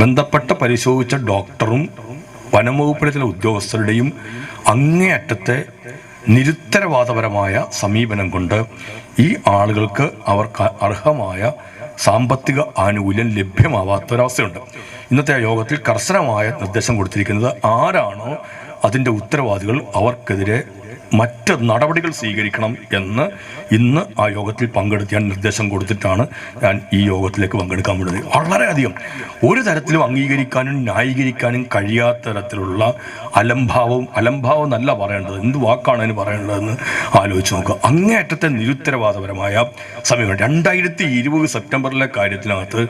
ബന്ധപ്പെട്ട പരിശോധിച്ച ഡോക്ടറും വനംവകുപ്പിലെ ചില ഉദ്യോഗസ്ഥരുടെയും അങ്ങേയറ്റത്തെ നിരുത്തരവാദപരമായ സമീപനം കൊണ്ട് ഈ ആളുകൾക്ക് അവർക്ക് അർഹമായ സാമ്പത്തിക ആനുകൂല്യം ലഭ്യമാവാത്തൊരവസ്ഥയുണ്ട്. ഇന്നത്തെ യോഗത്തിൽ കർശനമായ നിർദ്ദേശം കൊടുത്തിരിക്കുന്നത് ആരാണോ അതിൻ്റെ ഉത്തരവാദികൾ അവർക്കെതിരെ മറ്റ് നടപടികൾ സ്വീകരിക്കണം എന്ന് ഇന്ന് ആ യോഗത്തിൽ പങ്കെടുക്കാൻ നിർദ്ദേശം കൊടുത്തിട്ടാണ് ഞാൻ ഈ യോഗത്തിലേക്ക് പങ്കെടുക്കാൻ വിടുന്നത്. വളരെയധികം ഒരു തരത്തിലും അംഗീകരിക്കാനും ന്യായീകരിക്കാനും കഴിയാത്ത തരത്തിലുള്ള അലംഭാവം എന്നല്ല പറയേണ്ടത്, എന്ത് വാക്കാണ് അതിന് പറയേണ്ടതെന്ന് ആലോചിച്ച് നോക്കുക. അങ്ങേയറ്റത്തെ നിരുത്തരവാദപരമായ സമീപനം. 2020 സെപ്റ്റംബറിലെ കാര്യത്തിനകത്ത്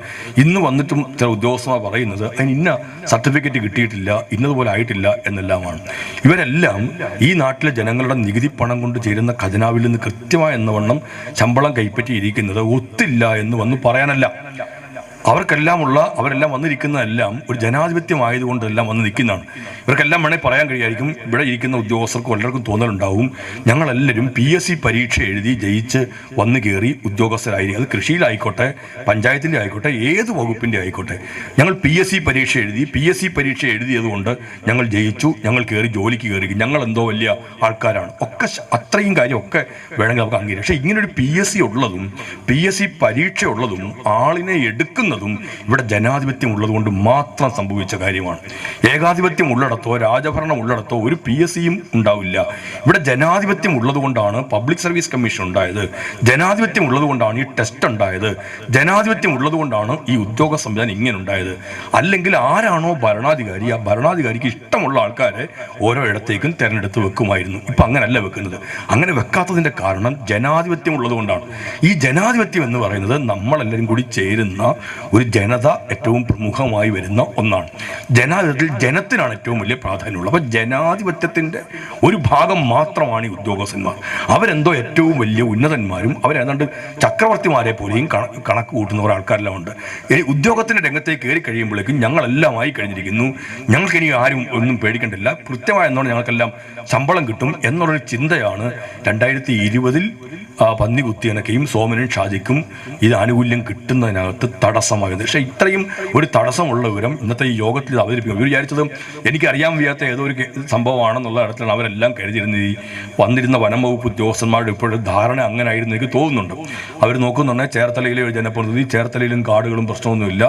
ഇന്ന് വന്നിട്ടും ചില ഉദ്യോഗസ്ഥന്മാർ പറയുന്നത് അതിന് ഇന്ന സർട്ടിഫിക്കറ്റ് കിട്ടിയിട്ടില്ല, ഇന്നതുപോലെ ആയിട്ടില്ല എന്നെല്ലാമാണ്. ഇവരെല്ലാം ഈ നാട്ടിലെ ജനങ്ങളുടെ നികുതി പണം കൊണ്ട് ചേരുന്ന ഖജനാവിൽ നിന്ന് കൃത്യമായ എന്നവണ്ണം ശമ്പളം കൈപ്പറ്റിയിരിക്കുന്നത് ഒത്തില്ല എന്ന് വന്ന് പറയാനല്ല. അവരെല്ലാം വന്നിരിക്കുന്നതെല്ലാം ഒരു ജനാധിപത്യമായതുകൊണ്ടെല്ലാം വന്ന് നിൽക്കുന്നതാണ്. ഇവർക്കെല്ലാം വേണേൽ പറയാൻ കഴിയായിരിക്കും, ഇവിടെ ഇരിക്കുന്ന ഉദ്യോഗസ്ഥർക്ക് എല്ലാവർക്കും തോന്നലുണ്ടാവും, ഞങ്ങളെല്ലാവരും PSC പരീക്ഷ എഴുതി ജയിച്ച് വന്നു കയറി ഉദ്യോഗസ്ഥരായിരിക്കും. അത് കൃഷിയിലായിക്കോട്ടെ, പഞ്ചായത്തിൻ്റെ ആയിക്കോട്ടെ, ഏത് വകുപ്പിൻ്റെ ആയിക്കോട്ടെ, ഞങ്ങൾ PSC പരീക്ഷ എഴുതിയതുകൊണ്ട് ഞങ്ങൾ ജയിച്ചു, ഞങ്ങൾ കയറി ജോലിക്ക് കയറി, ഞങ്ങൾ എന്തോ വലിയ ആൾക്കാരാണ് ഒക്കെ. അത്രയും കാര്യമൊക്കെ വേണമെങ്കിൽ നമുക്ക് അംഗീകരിക്കാം. പക്ഷേ ഇങ്ങനൊരു PSC പരീക്ഷ ഉള്ളതും ആളിനെ എടുക്കുന്ന ഇവിടെ ജനാധിപത്യം ഉള്ളതുകൊണ്ട് മാത്രം സംഭവിച്ച കാര്യമാണ്. ഏകാധിപത്യം ഉള്ളിടത്തോ രാജഭരണം ഉള്ളിടത്തോ ഒരു PSCയും ഉണ്ടാവില്ല. ഇവിടെ ജനാധിപത്യം ഉള്ളതുകൊണ്ടാണ് പബ്ലിക് സർവീസ് കമ്മീഷൻ ഉണ്ടായത്, ജനാധിപത്യം ഉള്ളതുകൊണ്ടാണ് ഈ ടെസ്റ്റ് ഉണ്ടായത്, ജനാധിപത്യം ഉള്ളതുകൊണ്ടാണ് ഈ ഉദ്യോഗ സംവിധാനം ഇങ്ങനെ ഉണ്ടായത്. അല്ലെങ്കിൽ ആരാണോ ഭരണാധികാരി, ആ ഭരണാധികാരിക്ക് ഇഷ്ടമുള്ള ആൾക്കാരെ ഓരോ ഇടത്തേക്കും തിരഞ്ഞെടുത്ത് വെക്കുമായിരുന്നു. ഇപ്പം അങ്ങനല്ല വെക്കുന്നത്. അങ്ങനെ വെക്കാത്തതിൻ്റെ കാരണം ജനാധിപത്യം ഉള്ളതുകൊണ്ടാണ്. ഈ ജനാധിപത്യം എന്ന് പറയുന്നത് നമ്മളെല്ലാവരും കൂടി ചേരുന്ന ഒരു ജനത ഏറ്റവും പ്രമുഖമായി വരുന്ന ഒന്നാണ്. ജനാധിപത്യത്തിൽ ജനത്തിനാണ് ഏറ്റവും വലിയ പ്രാധാന്യമുള്ളത്. അപ്പോൾ ജനാധിപത്യത്തിൻ്റെ ഒരു ഭാഗം മാത്രമാണ് ഈ ഉദ്യോഗസ്ഥന്മാർ. അവരെന്തോ ഏറ്റവും വലിയ ഉന്നതന്മാരും അവരെന്താണ്ട് ചക്രവർത്തിമാരെ പോലെയും കണക്ക് കൂട്ടുന്ന ഒരാൾക്കാരെല്ലാം ഉണ്ട്. ഉദ്യോഗത്തിൻ്റെ രംഗത്തേക്ക് കയറി കഴിയുമ്പോഴേക്കും ഞങ്ങളെല്ലാം ആയി കഴിഞ്ഞിരിക്കുന്നു, ഞങ്ങൾക്കിനി ആരും ഒന്നും പേടിക്കേണ്ടില്ല, കൃത്യമായ എന്നോട് ഞങ്ങൾക്കെല്ലാം ശമ്പളം കിട്ടും എന്നുള്ളൊരു ചിന്തയാണ് 2020 പന്നി കുത്തിയനക്കയും സോമനും ഷാജിക്കും ഇത് ആനുകൂല്യം കിട്ടുന്നതിനകത്ത് തടസ്സമാകുന്നത്. പക്ഷേ ഇത്രയും ഒരു തടസ്സമുള്ള വിവരം ഇന്നത്തെ ഈ യോഗത്തിൽ അവതരിപ്പിക്കും. ഇവർ വിചാരിച്ചത് എനിക്കറിയാൻ വയ്യാത്ത ഏതോ ഒരു സംഭവമാണെന്നുള്ള ഇടത്തിലാണ് അവരെല്ലാം കരുതിയിരുന്നത്. ഈ വന്നിരുന്ന വനം വകുപ്പ് ഉദ്യോഗസ്ഥന്മാരുടെ ഇപ്പോഴും ധാരണ അങ്ങനെ ആയിരുന്നു എനിക്ക് തോന്നുന്നുണ്ട്. അവർ നോക്കുന്നുണ്ടെങ്കിൽ ചേർത്തലയിലെ ഒരു ജനപ്രതിനിധി, ചേർത്തലയിലും കാടുകളും പ്രശ്നമൊന്നുമില്ല.